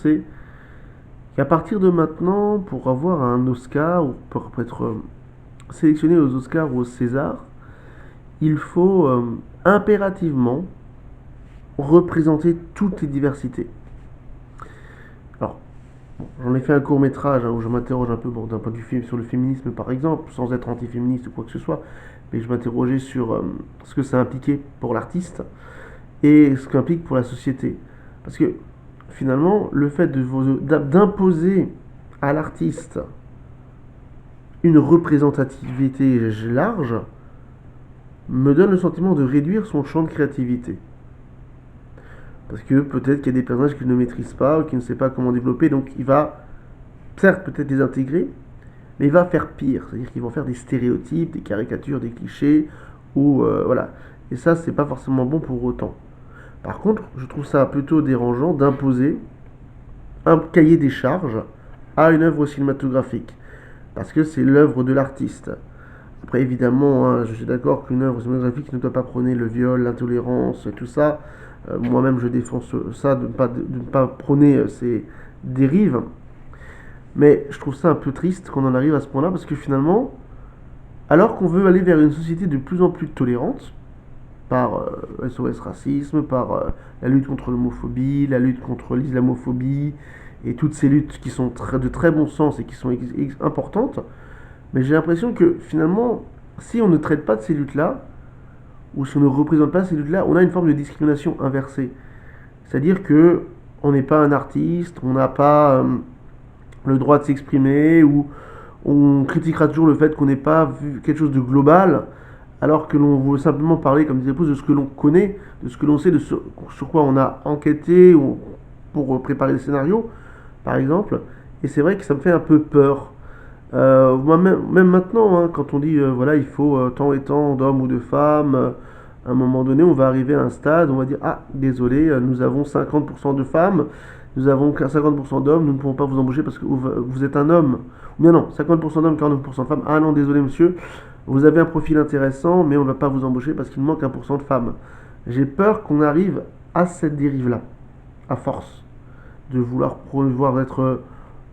c'est qu'à partir de maintenant, pour avoir un Oscar ou pour être sélectionné aux Oscars ou aux Césars, il faut impérativement représenter toutes les diversités. Alors, j'en ai fait un court métrage où je m'interroge un peu d'un point de vue sur le féminisme par exemple, sans être anti-féministe ou quoi que ce soit, mais je m'interrogeais sur ce que ça impliquait pour l'artiste et ce qu'implique pour la société. Parce que finalement, le fait d'imposer à l'artiste une représentativité large me donne le sentiment de réduire son champ de créativité. Parce que peut-être qu'il y a des personnages qu'il ne maîtrise pas ou qu'il ne sait pas comment développer, donc il va, certes, peut-être les intégrer, mais il va faire pire. C'est-à-dire qu'ils vont faire des stéréotypes, des caricatures, des clichés, ou voilà. Et ça, c'est pas forcément bon pour autant. Par contre, je trouve ça plutôt dérangeant d'imposer un cahier des charges à une œuvre cinématographique. Parce que c'est l'œuvre de l'artiste. Après, évidemment, hein, je suis d'accord qu'une œuvre cinématographique ne doit pas prôner le viol, l'intolérance, tout ça. Moi-même, je défends ça, de ne pas prôner ces dérives. Mais je trouve ça un peu triste qu'on en arrive à ce point-là, parce que finalement, alors qu'on veut aller vers une société de plus en plus tolérante, par SOS Racisme, par la lutte contre l'homophobie, la lutte contre l'islamophobie, et toutes ces luttes qui sont de très bon sens et qui sont importantes, mais j'ai l'impression que finalement, si on ne traite pas de ces luttes-là, ou si on ne représente pas ces luttes-là, on a une forme de discrimination inversée. C'est-à-dire que on n'est pas un artiste, on n'a pas le droit de s'exprimer, ou on critiquera toujours le fait qu'on n'ait pas vu quelque chose de global, alors que l'on veut simplement parler, comme disait Pouce, de ce que l'on connaît, de ce que l'on sait, sur quoi on a enquêté ou pour préparer le scénario, par exemple. Et c'est vrai que ça me fait un peu peur. Même maintenant, hein, quand on dit voilà, il faut tant et tant d'hommes ou de femmes, à un moment donné, on va arriver à un stade, on va dire ah, désolé, nous avons 50% de femmes, nous avons 50% d'hommes, nous ne pouvons pas vous embaucher parce que vous êtes un homme. Ou bien non, 50% d'hommes, 49% de femmes. Ah non, désolé monsieur, vous avez un profil intéressant, mais on ne va pas vous embaucher parce qu'il manque 1% de femmes. J'ai peur qu'on arrive à cette dérive-là, à force de vouloir être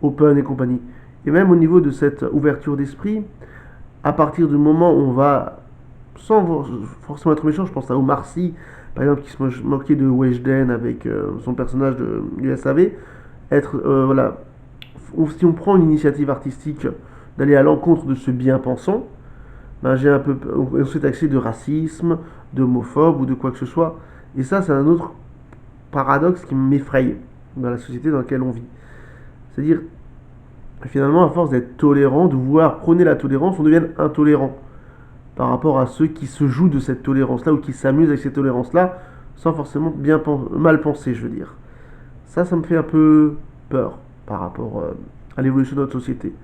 open et compagnie. Et même au niveau de cette ouverture d'esprit, à partir du moment où on va, sans forcément être méchant, je pense à Omar Sy, par exemple, qui se moquait de Weshden avec son personnage du SAV, voilà, si on prend une initiative artistique d'aller à l'encontre de ce bien-pensant, ben j'ai un peu, on s'est taxé de racisme, d'homophobe ou de quoi que ce soit. Et ça, c'est un autre paradoxe qui m'effraie dans la société dans laquelle on vit. C'est-à-dire, finalement, à force d'être tolérant, de vouloir prôner la tolérance, on devient intolérant par rapport à ceux qui se jouent de cette tolérance-là ou qui s'amusent avec cette tolérance-là sans forcément mal penser, je veux dire. Ça me fait un peu peur par rapport à l'évolution de notre société.